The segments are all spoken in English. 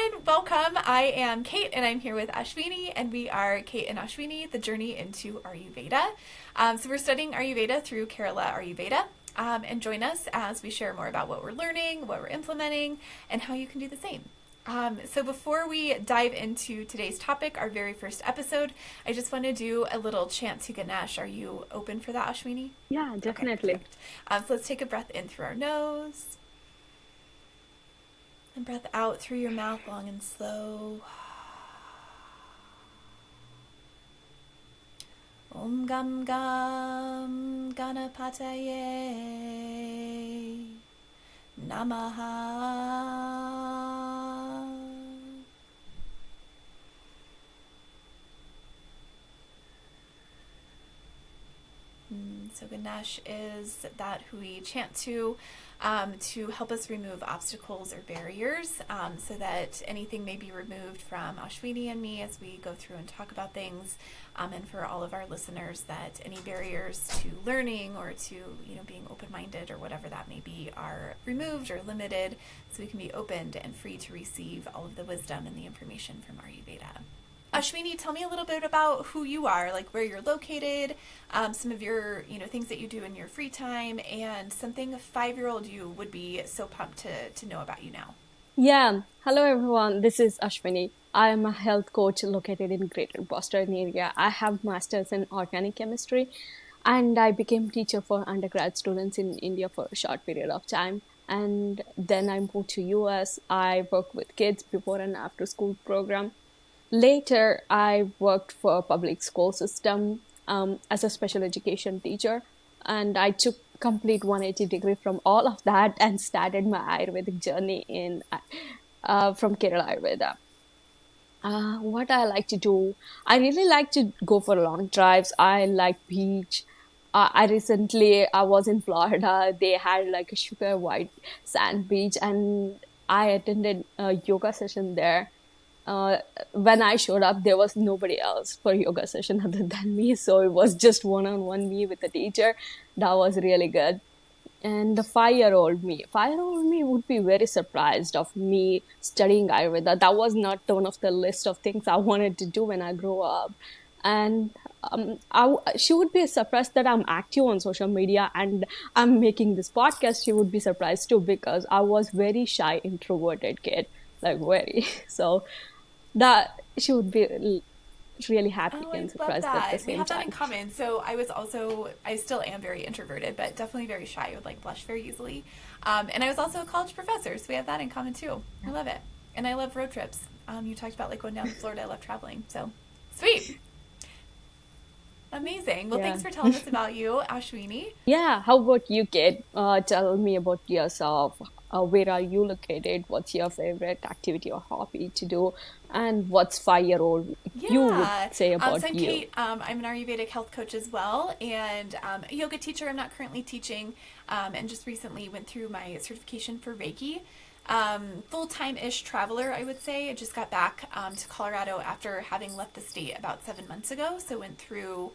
everyone, welcome. I am Kate and I'm here with Ashwini, and we are Kate and Ashwini, the journey into Ayurveda. So we're studying Ayurveda through Kerala Ayurveda, and join us as we share more about what we're learning, what we're implementing, and how you can do the same. So before we dive into today's topic, our very first episode, I just want to do a little chant to Ganesh. Are you open for that, Ashwini? Yeah, Okay, definitely. perfect. So let's take a breath in through our nose. And breath out through your mouth, long and slow. Om Gam Gam Ganapataye Namaha. So Ganesh is that who we chant to help us remove obstacles or barriers, so that anything may be removed from Ashwini and me as we go through and talk about things, and for all of our listeners, that any barriers to learning or to being open-minded or whatever that may be are removed or limited, so we can be opened and free to receive all of the wisdom and the information from Ayurveda. Ashwini, tell me a little bit about who you are, like where you're located, some of your, things that you do in your free time, and something a 5-year-old you would be so pumped to know about you now. Yeah, hello everyone. This is Ashwini. I am a health coach located in Greater Boston area. I have masters in organic chemistry, and I became teacher for undergrad students in India for a short period of time. And then I moved to US. I work with kids before and after school program. Later, I worked for a public school system as a special education teacher, and I took complete 180 degree from all of that and started my Ayurvedic journey in from Kerala Ayurveda. What I like to do, I really like to go for long drives. I like beach. I was in Florida. They had like a sugar white sand beach, and I attended a yoga session there. uh, when I showed up, there was nobody else for yoga session other than me. So it was just one-on-one me with the teacher. That was really good. And the 5-year-old me would be very surprised of me studying Ayurveda. That was not one of the list of things I wanted to do when I grew up. And she would be surprised that I'm active on social media and I'm making this podcast. She would be surprised too because I was very shy, introverted kid, like very. So that she would be really happy Oh, I and love surprised at the that. We same have that in time. common. So I still am very introverted, but definitely very shy. I would like blush very easily. And I was also a college professor, so we have that in common too. I love it. And I love road trips. You talked about like going down to Florida. I love traveling. So sweet. Amazing. Well, Yeah. thanks for telling us about you, Ashwini. Yeah. How about you, Kate? Tell me about yourself. Where are you located? What's your favorite activity or hobby to do? And what's 5-year-old you would Yeah. say about So I'm you? Kate. I'm an Ayurvedic health coach as well, and a yoga teacher. I'm not currently teaching, and just recently went through my certification for Reiki. Full-time-ish traveler, I would say. I just got back to Colorado after having left the state about 7 months ago. So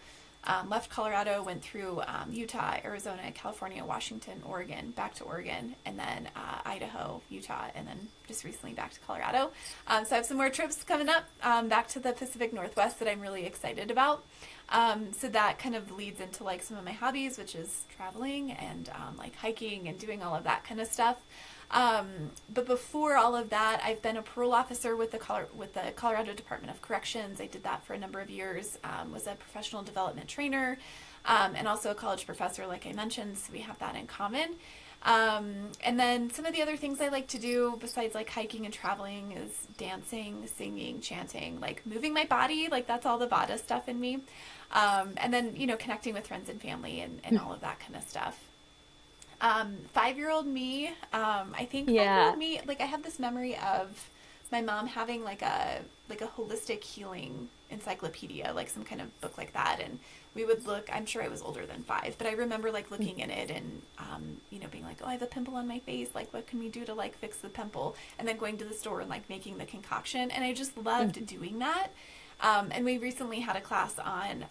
left Colorado, went through Utah, Arizona, California, Washington, Oregon, back to Oregon, and then Idaho, Utah, and then just recently back to Colorado. So I have some more trips coming up back to the Pacific Northwest that I'm really excited about. So that kind of leads into like some of my hobbies, which is traveling and like hiking and doing all of that kind of stuff. But before all of that, I've been a parole officer with the Colorado Department of Corrections. I did that for a number of years. Was a professional development trainer, and also a college professor, like I mentioned. So we have that in common. And then some of the other things I like to do besides like hiking and traveling is dancing, singing, chanting, like moving my body. Like that's all the Vada stuff in me. And then connecting with friends and family and all of that kind of stuff. 5-year-old me, I think 5-year-old Yeah. me, like I have this memory of my mom having like a holistic healing encyclopedia, like some kind of book like that, and we would look. I'm sure I was older than 5, but I remember like looking in it and being like, oh, I have a pimple on my face. Like, what can we do to like fix the pimple? And then going to the store and like making the concoction, and I just loved doing that. And we recently had a class on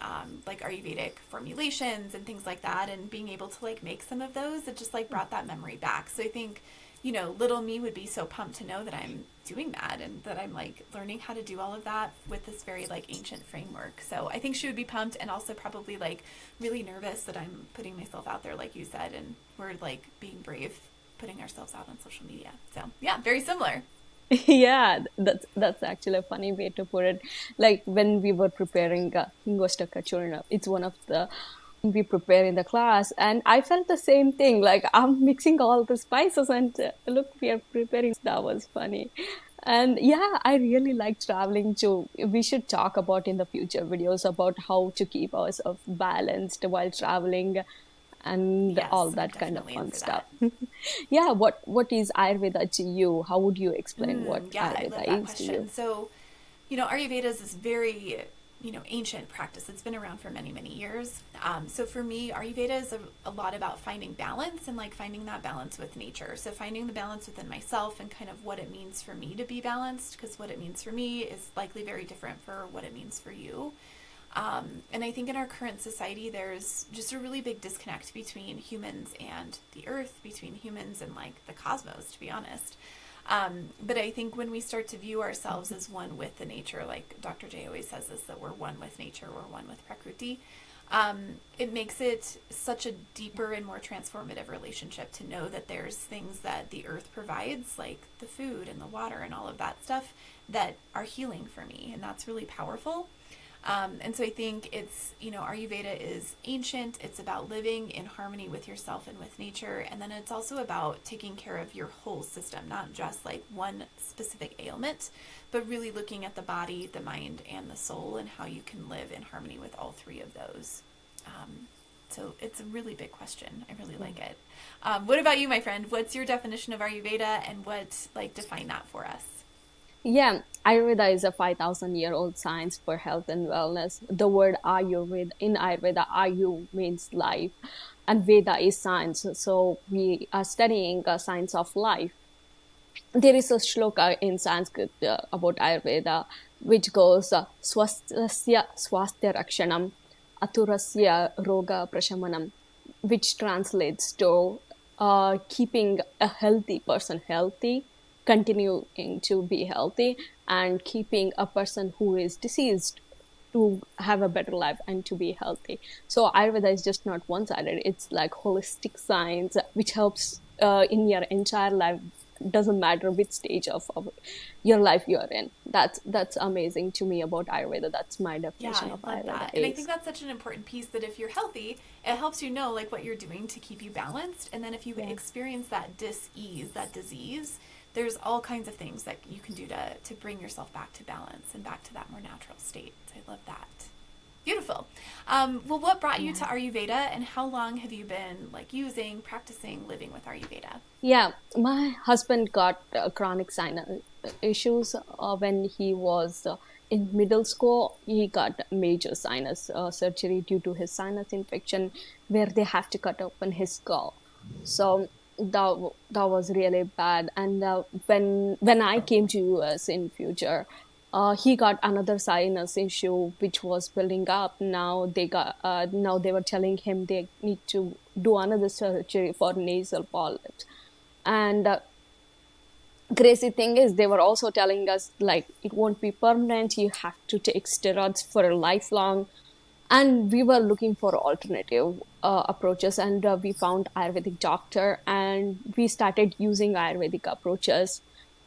like Ayurvedic formulations and things like that, and being able to like make some of those, it just like brought that memory back. So I think little me would be so pumped to know that I'm doing that and that I'm like learning how to do all of that with this very like ancient framework. So I think she would be pumped and also probably like really nervous that I'm putting myself out there, like you said, and we're like being brave putting ourselves out on social media. So yeah, very similar. Yeah, that's actually a funny way to put it. Like when we were preparing Hingosta Kachurna, it's one of the we prepare in the class, and I felt the same thing. Like I'm mixing all the spices, and look, we are preparing. That was funny. And yeah, I really like traveling too. We should talk about in the future videos about how to keep ourselves balanced while traveling and all Yes, I'm that kind of definitely in fun for stuff. that. Yeah, what is Ayurveda to you? How would you explain what Yeah, I love Ayurveda that is to question. you? So, Ayurveda is this very, ancient practice. It's been around for many, many years. So for me, Ayurveda is a lot about finding balance and like finding that balance with nature. So finding the balance within myself and kind of what it means for me to be balanced, because what it means for me is likely very different for what it means for you. And I think in our current society, there's just a really big disconnect between humans and the earth, between humans and like the cosmos, to be honest. But I think when we start to view ourselves as one with the nature, like Dr. J always says this, that we're one with nature, we're one with Prakriti, it makes it such a deeper and more transformative relationship to know that there's things that the earth provides, like the food and the water and all of that stuff, that are healing for me. And that's really powerful. And so I think it's, Ayurveda is ancient. It's about living in harmony with yourself and with nature. And then it's also about taking care of your whole system, not just like one specific ailment, but really looking at the body, the mind, and the soul and how you can live in harmony with all three of those. So it's a really big question. I really like it. What about you, my friend? What's your definition of Ayurveda and what, like, define that for us? Yeah, Ayurveda is a 5,000-year-old science for health and wellness. The word Ayurveda in Ayurveda, Ayu means life, and Veda is science. So we are studying a science of life. There is a shloka in Sanskrit about Ayurveda, which goes swasthya swasthya rakshanam, aturasya roga prashamanam, which translates to keeping a healthy person healthy, continuing to be healthy, and keeping a person who is diseased to have a better life and to be healthy. So Ayurveda is just not one-sided. It's like holistic science which helps in your entire life. Doesn't matter which stage of your life you're in. That's amazing to me about Ayurveda. That's my Yeah, definition I of love Ayurveda that. And I think is. that's such an important piece that if you're healthy, it helps you know like what you're doing to keep you balanced. And then if you Yeah. experience that dis-ease, that disease, there's all kinds of things that you can do to bring yourself back to balance and back to that more natural state. So I love that. Beautiful. Well, what brought you to Yeah. Ayurveda and how long have you been like using, practicing, living with Ayurveda? Yeah, my husband got chronic sinus issues when he was in middle school. He got major sinus surgery due to his sinus infection, where they have to cut open his skull. So that was really bad. And when I came to US in future, he got another sinus issue which was building up. Now they were telling him they need to do another surgery for nasal polyps. And crazy thing is, they were also telling us like it won't be permanent. You have to take steroids for a lifelong. And we were looking for alternative approaches, and we found Ayurvedic doctor, and we started using Ayurvedic approaches.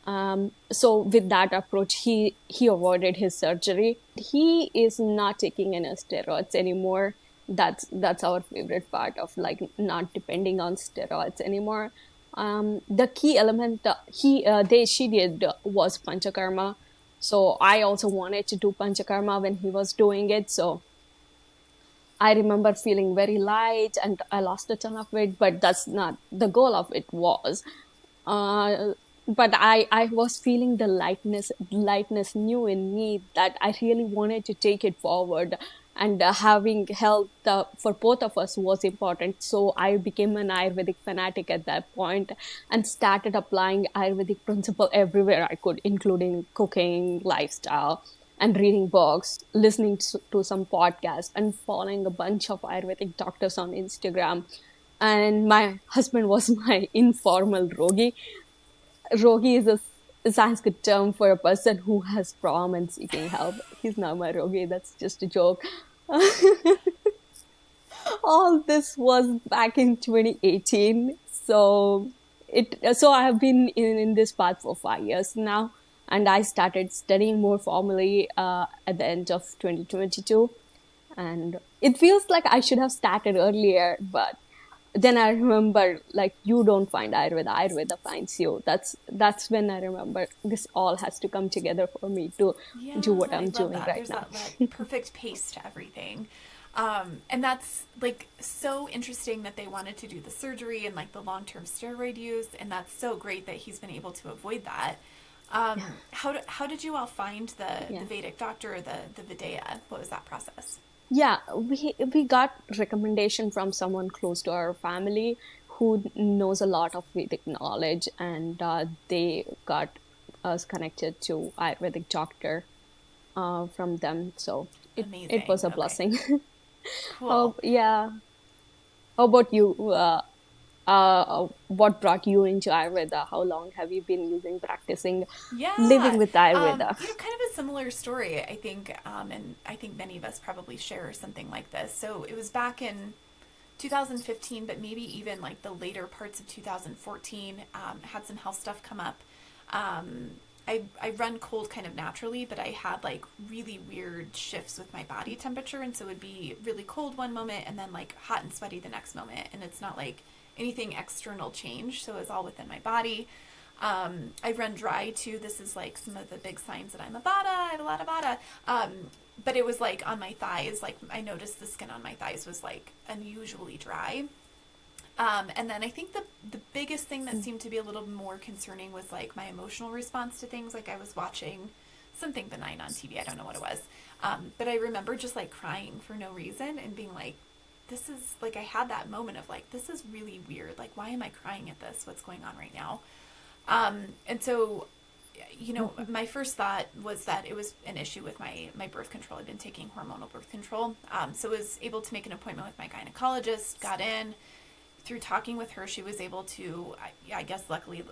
So with that approach, he avoided his surgery. He is not taking any steroids anymore. That's our favorite part of like not depending on steroids anymore. The key element she did was panchakarma. So I also wanted to do panchakarma when he was doing it. So I remember feeling very light and I lost a ton of weight, but that's not the goal of it was. Uh, but I was feeling the lightness new in me that I really wanted to take it forward. And having health for both of us was important. So I became an Ayurvedic fanatic at that point and started applying Ayurvedic principle everywhere I could, including cooking, lifestyle, and reading books, listening to some podcasts, and following a bunch of Ayurvedic doctors on Instagram. And my husband was my informal rogi. Rogi is a Sanskrit term for a person who has problem and seeking help. He's not my Rogi. That's just a joke. All this was back in 2018. So I have been in this path for 5 years now, and I started studying more formally at the end of 2022. And it feels like I should have started earlier, but then I remember, like, you don't find Ayurveda, Ayurveda finds you. That's when I remember this all has to come together for me to do Yeah, what I I'm love doing that. right There's now. that perfect pace to everything. And that's like so interesting that they wanted to do the surgery and like the long-term steroid use, and that's so great that he's been able to avoid that. How did you all find the Yeah. Vedic doctor, or the Vidya? What was that process? Yeah, we got recommendation from someone close to our family who knows a lot of Vedic knowledge, and they got us connected to Ayurvedic doctor from them. So it Amazing. was a Okay, blessing. cool. Yeah. How about you? What brought you into Ayurveda? How long have you been practicing, living Yeah, with Ayurveda? kind of a similar story, I think, and I think many of us probably share something like this. So it was back in 2015, but maybe even like the later parts of 2014. Had some health stuff come up. Um, I run cold kind of naturally, but I had like really weird shifts with my body temperature, and so it would be really cold one moment and then like hot and sweaty the next moment, and it's not like anything external change, so it's all within my body. I run dry too. This is like some of the big signs that I'm a Vata. I have a lot of Vata. But it was like on my thighs, like I noticed the skin on my thighs was like unusually dry. And then I think the biggest thing that seemed to be a little more concerning was like my emotional response to things. Like I was watching something benign on TV. I don't know what it was. But I remember just like crying for no reason and being like, this is like, I had that moment of like, this is really weird. Like, why am I crying at this? What's going on right now? And so, my first thought was that it was an issue with my birth control. I'd been taking hormonal birth control. So I was able to make an appointment with my gynecologist, got in. Through talking with her, she was able to, I guess luckily,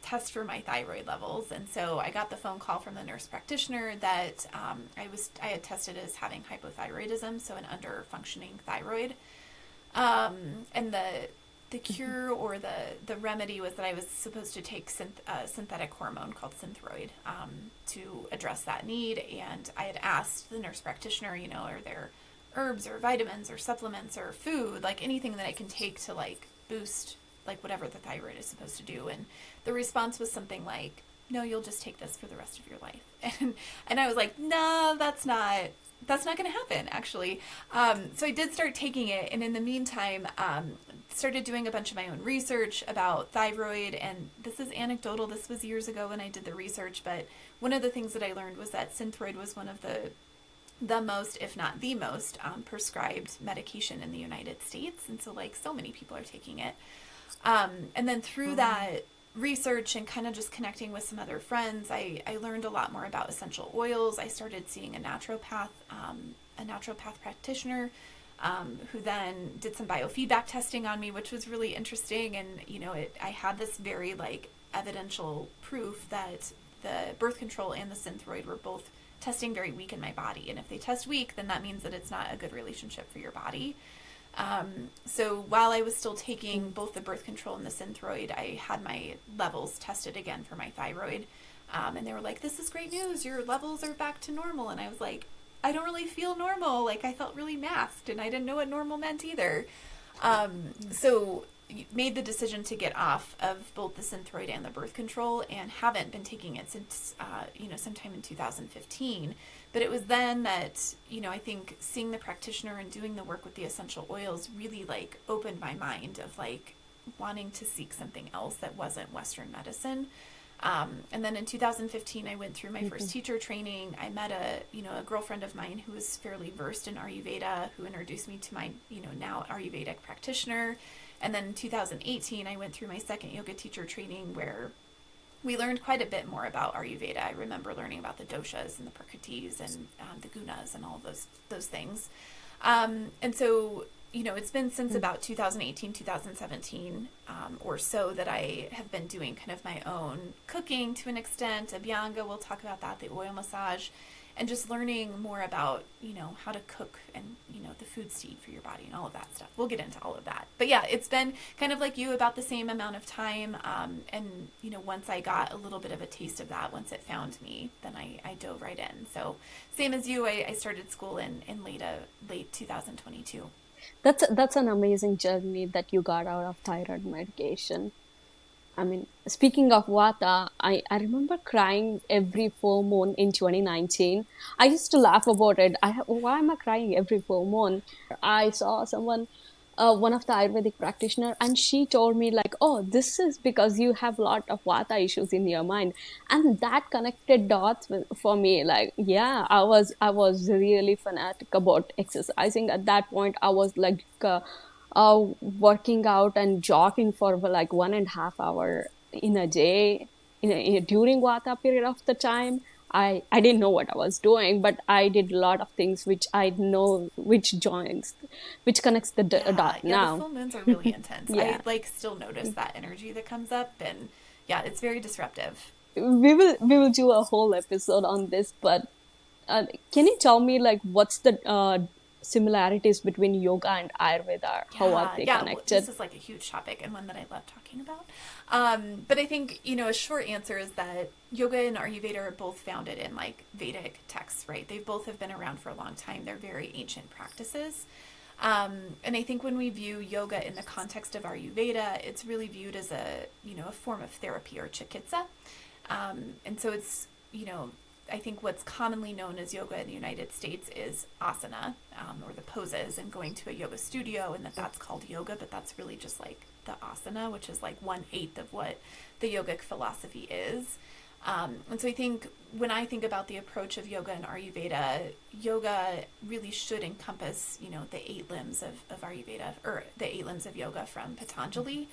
test for my thyroid levels. And so I got the phone call from the nurse practitioner that I had tested as having hypothyroidism, so an under-functioning thyroid. And the cure or the remedy was that I was supposed to take synthetic hormone called Synthroid to address that need. And I had asked the nurse practitioner, are there herbs or vitamins or supplements or food, like anything that I can take to like boost like whatever the thyroid is supposed to do. And the response was something like, no, you'll just take this for the rest of your life. And I was like, no, that's not going to happen, actually. So I did start taking it, and in the meantime, started doing a bunch of my own research about thyroid. And this is anecdotal. This was years ago when I did the research, but one of the things that I learned was that Synthroid was one of the most, if not the most, prescribed medication in the United States. And so, like, so many people are taking it. And then through that research and kind of just connecting with some other friends, I learned a lot more about essential oils. I started seeing a naturopath practitioner, who then did some biofeedback testing on me, which was really interesting. And, I had this very, like, evidential proof that the birth control and the Synthroid were both testing very weak in my body. And if they test weak, then that means that it's not a good relationship for your body. So while I was still taking both the birth control and the Synthroid, I had my levels tested again for my thyroid. And they were like, this is great news. Your levels are back to normal. And I was like, I don't really feel normal. Like, I felt really masked, and I didn't know what normal meant either. So made the decision to get off of both the Synthroid and the birth control, and haven't been taking it since, sometime in 2015. But it was then that, I think seeing the practitioner and doing the work with the essential oils really, like, opened my mind of, like, wanting to seek something else that wasn't Western medicine. And then in 2015, I went through my first teacher training. I met a girlfriend of mine who was fairly versed in Ayurveda, who introduced me to my, now Ayurvedic practitioner. And then in 2018, I went through my second yoga teacher training, where we learned quite a bit more about Ayurveda. I remember learning about the doshas and the prakritis and the gunas and all of those things. And so it's been since about 2018, 2017 or so that I have been doing kind of my own cooking to an extent. Abhyanga, we'll talk about that, the oil massage, and just learning more about, how to cook and, the foods to eat for your body and all of that stuff. We'll get into all of that. But yeah, it's been kind of like you, about the same amount of time. And, once I got a little bit of a taste of that, once it found me, then I dove right in. So same as you, I started school in late 2022. That's an amazing journey that you got out of thyroid medication. I mean, speaking of Vata, I remember crying every full moon in 2019. I used to laugh about it. Why am I crying every full moon? I saw someone, one of the Ayurvedic practitioner, and she told me like, "Oh, this is because you have a lot of Vata issues in your mind," and that connected dots for me. Like, yeah, I was really fanatic about exercising at that point. I was like, working out and jogging for like 1.5 hour in a day during Vata period of the time. I didn't know what I was doing, but I did a lot of things which I know which connects the Yeah, dot yeah, the now. full moons are really intense. I Yeah, like still notice that energy that comes up, and yeah, it's very disruptive. we will do a whole episode on this, but uh, can you tell me like what's the similarities between yoga and Ayurveda? How are Yeah, they yeah, this connected? is like a huge topic and one that I love talking about. But I think, a short answer is that yoga and Ayurveda are both founded in like Vedic texts, right? They both have been around for a long time. They're very ancient practices. And I think when we view yoga in the context of Ayurveda, it's really viewed as a form of therapy or chikitsa. And so it's, I think what's commonly known as yoga in the United States is asana, or the poses, and going to a yoga studio, and that's called yoga, but that's really just like the asana, which is like 1/8 of what the yogic philosophy is. And so I think when I think about the approach of yoga and Ayurveda, yoga really should encompass, the 8 limbs of Ayurveda, or the 8 limbs of yoga from Patanjali,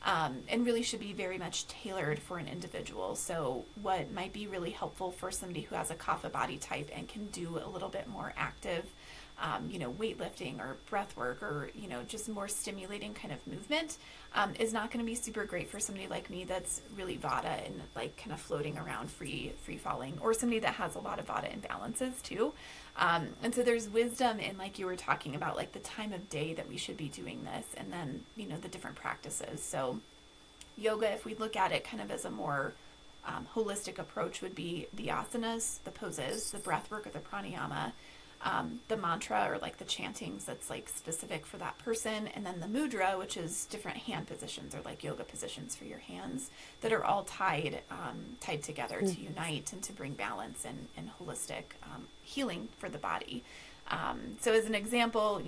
and really should be very much tailored for an individual. So what might be really helpful for somebody who has a kapha body type and can do a little bit more active, weightlifting or breath work, or, just more stimulating kind of movement, is not going to be super great for somebody like me that's really vata and like kind of floating around free falling, or somebody that has a lot of vata imbalances too. And so there's wisdom in, like you were talking about, like the time of day that we should be doing this, and then, the different practices. So yoga, if we look at it kind of as a more holistic approach, would be the asanas, the poses, the breath work, or the pranayama, the mantra, or like the chantings that's like specific for that person, and then the mudra, which is different hand positions or like yoga positions for your hands that are all tied together to unite and to bring balance and holistic healing for the body. So as an example,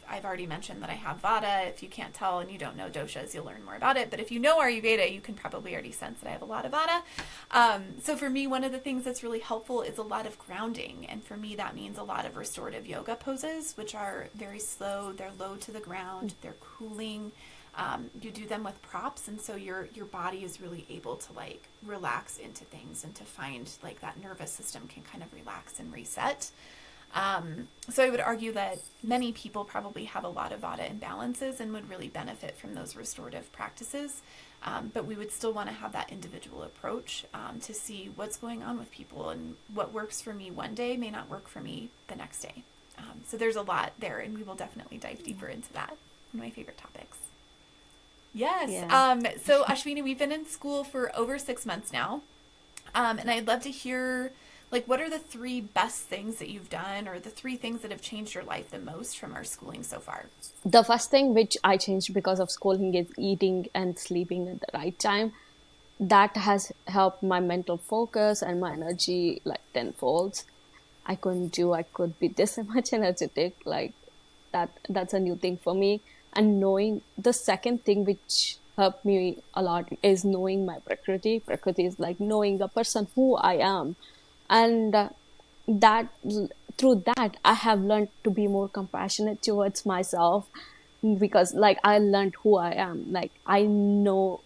I've already mentioned that I have vata. If you can't tell and you don't know doshas, you'll learn more about it. But if you know Ayurveda, you can probably already sense that I have a lot of vata. So for me, one of the things that's really helpful is a lot of grounding. And for me, that means a lot of restorative yoga poses, which are very slow. They're low to the ground. They're cooling. You do them with props, and so your body is really able to like relax into things and to find like that nervous system can kind of relax and reset. So I would argue that many people probably have a lot of vata imbalances and would really benefit from those restorative practices. But we would still want to have that individual approach to see what's going on with people, and what works for me one day may not work for me the next day. So there's a lot there, and we will definitely dive deeper into that. One of my favorite topics. Yes. Yeah. So Ashwini, we've been in school for over 6 months now. And I'd love to hear, like, what are the 3 best things that you've done, or the 3 things that have changed your life the most from our schooling so far? The first thing which I changed because of schooling is eating and sleeping at the right time. That has helped my mental focus and my energy like tenfold. I could be this much energetic, like that's a new thing for me. And knowing the second thing which helped me a lot is knowing my prakriti. Prakriti is like knowing the person who I am. And that through that I have learned to be more compassionate towards myself, because like I learned who I am. Like I know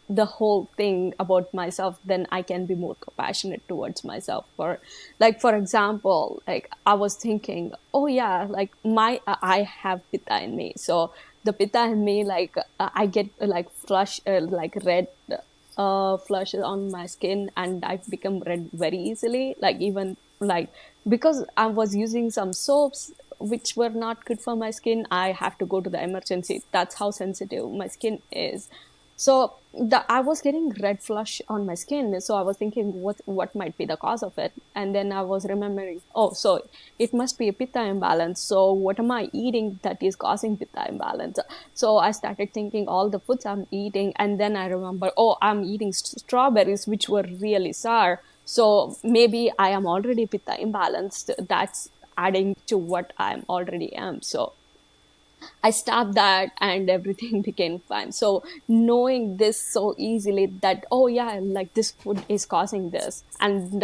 the whole thing about myself, then I can be more compassionate towards myself. For like, for example, like I was thinking, oh yeah, like I have pitta in me. So the pitta in me, like I get like flush, like red flushes on my skin, and I become red very easily. Like even like because I was using some soaps which were not good for my skin, I have to go to the emergency. That's how sensitive my skin is. So I was getting red flush on my skin. So I was thinking, what might be the cause of it? And then I was remembering, oh, so it must be a pitta imbalance. So what am I eating that is causing pitta imbalance? So I started thinking all the foods I'm eating, and then I remember, oh, I'm eating strawberries which were really sour. So maybe I am already pitta imbalanced. That's adding to what I'm already am. So I stopped that and everything became fine. So knowing this so easily that, oh yeah, like this food is causing this, and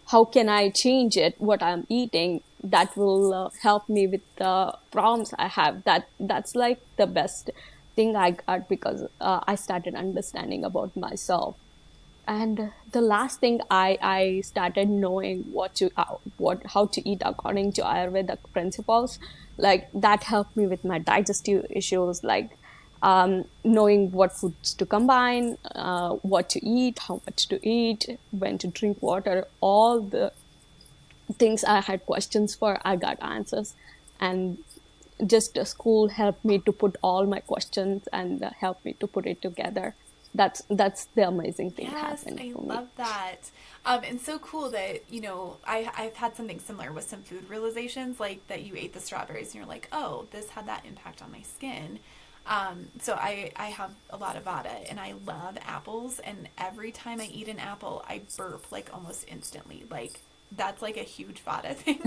how can I change it, what I'm eating, that will help me with the problems I have. That's like the best thing I got, because I started understanding about myself. And the last thing, I started knowing what how to eat according to Ayurvedic principles. Like that helped me with my digestive issues, like knowing what foods to combine, what to eat, how much to eat, when to drink water. All the things I had questions for, I got answers. And just school helped me to put all my questions and helped me to put it together. That's the amazing thing Yes, happened I for me. love that. And so cool that, I've had something similar with some food realizations, like that you ate the strawberries and you're like, oh, this had that impact on my skin. So I have a lot of Vata and I love apples. And every time I eat an apple, I burp like almost instantly. Like that's like a huge Vata thing.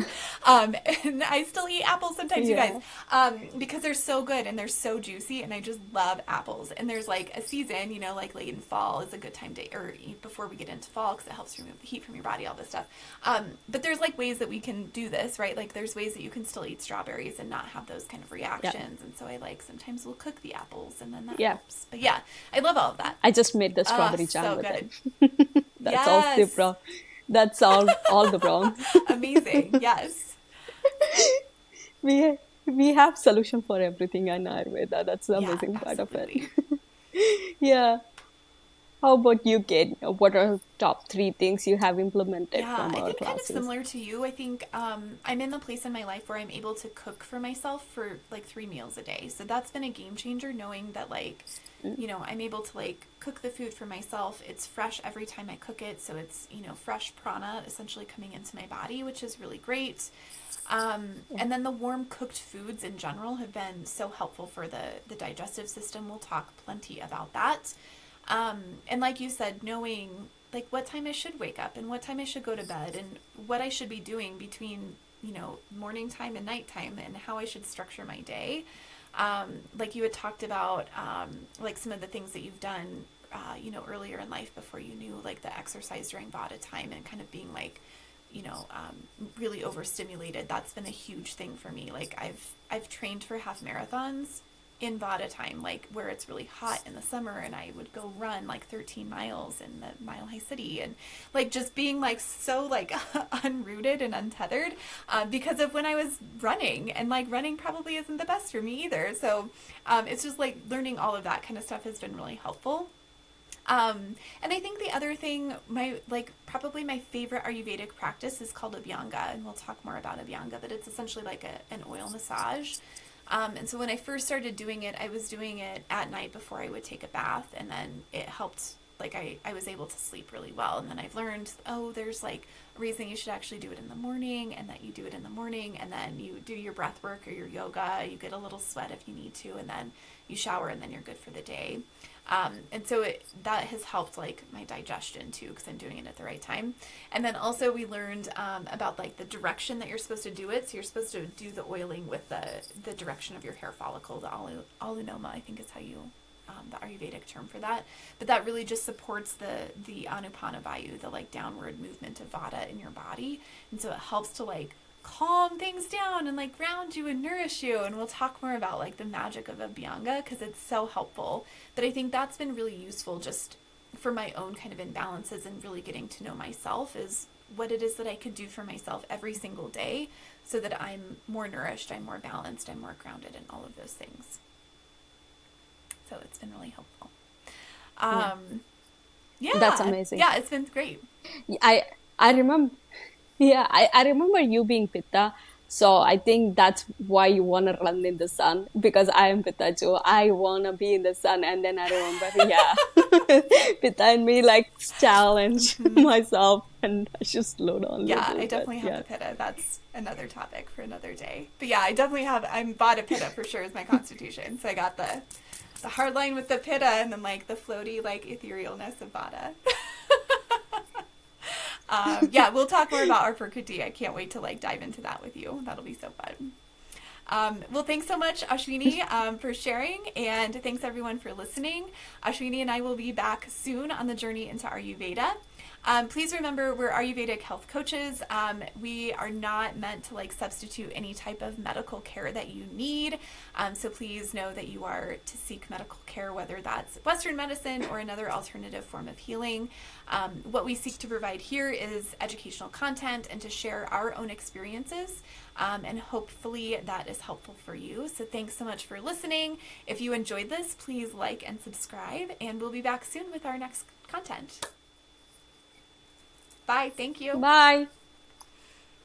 And I still eat apples sometimes, you guys, Yeah, because they're so good and they're so juicy, and I just love apples. And there's like a season, like late in fall is a good time to, or before we get into fall, because it helps remove the heat from your body, all this stuff. But there's like ways that we can do this, right? Like there's ways that you can still eat strawberries and not have those kind of yeah, reactions. And so I like sometimes we'll cook the apples, and then that yeah. helps. But yeah, I love all of that. I just made the Ah, strawberry jam so with good. it. That's all the Yes. brown. That's all the browns. Amazing. Yes. we we have solution for everything in Ayurveda. That's the Yeah, amazing part of it. absolutely. Yeah. How about you, Kate? What are top three things you have implemented Yeah, from I our think kind of classes? similar to you. I think I'm in the place in my life where I'm able to cook for myself for like 3 meals a day. So that's been a game changer, knowing that like, Mm, I'm able to like cook the food for myself. It's fresh every time I cook it. So it's, fresh prana essentially coming into my body, which is really great. yeah, And then the warm cooked foods in general have been so helpful for the digestive system. We'll talk plenty about that. And like you said, knowing like what time I should wake up and what time I should go to bed and what I should be doing between, morning time and nighttime, and how I should structure my day. Like you had talked about, like some of the things that you've done, earlier in life before you knew like the exercise during Vata time and kind of being like, really overstimulated. That's been a huge thing for me. Like I've trained for half marathons in Vata time, like where it's really hot in the summer, and I would go run like 13 miles in the Mile High City, and like just being like so like unrooted and untethered, because of when I was running, and like running probably isn't the best for me either. So it's just like learning all of that kind of stuff has been really helpful. And I think the other thing, my like probably my favorite Ayurvedic practice is called Abhyanga, and we'll talk more about Abhyanga, but it's essentially like an oil massage. And so when I first started doing it, I was doing it at night before I would take a bath, and then it helped. Like I was able to sleep really well. And then I've learned, oh, there's like a reason you should actually do it in the morning, and that you do it in the morning, and then you do your breath work or your yoga, you get a little sweat if you need to, and then you shower, and then you're good for the day. And so that has helped like my digestion too, because I'm doing it at the right time. And then also we learned about like the direction that you're supposed to do it. So you're supposed to do the oiling with the direction of your hair follicle, the alunoma, I think is how you, the Ayurvedic term for that. But that really just supports the Anupana Vayu, the like downward movement of Vata in your body. And so it helps to like calm things down and like ground you and nourish you. And we'll talk more about like the magic of Abhyanga because it's so helpful. But I think that's been really useful just for my own kind of imbalances and really getting to know myself, is what it is that I could do for myself every single day so that I'm more nourished, I'm more balanced, I'm more grounded, and all of those things. So it's been really helpful. Yeah. That's amazing. Yeah, it's been great. I remember, yeah, I remember you being Pitta. So I think that's why you want to run in the sun, because I am Pitta too. I want to be in the sun. And then I remember, yeah, Pitta and me like challenge myself, and I should slow down a Yeah, little I bit. definitely have Yeah. the Pitta. That's another topic for another day. But yeah, I definitely have, I'm Vata Pitta for sure is my constitution. So I got the hard line with the Pitta and then like the floaty, like etherealness of Vata. Yeah, we'll talk more about our Prakriti. I can't wait to like dive into that with you. That'll be so fun. Well, thanks so much, Ashwini, for sharing, and thanks everyone for listening. Ashwini and I will be back soon on the journey into Ayurveda. Please remember, we're Ayurvedic health coaches. We are not meant to like substitute any type of medical care that you need. So please know that you are to seek medical care, whether that's Western medicine or another alternative form of healing. What we seek to provide here is educational content and to share our own experiences. And hopefully that is helpful for you. So thanks so much for listening. If you enjoyed this, please like and subscribe, and we'll be back soon with our next content. Bye. Thank you. Bye.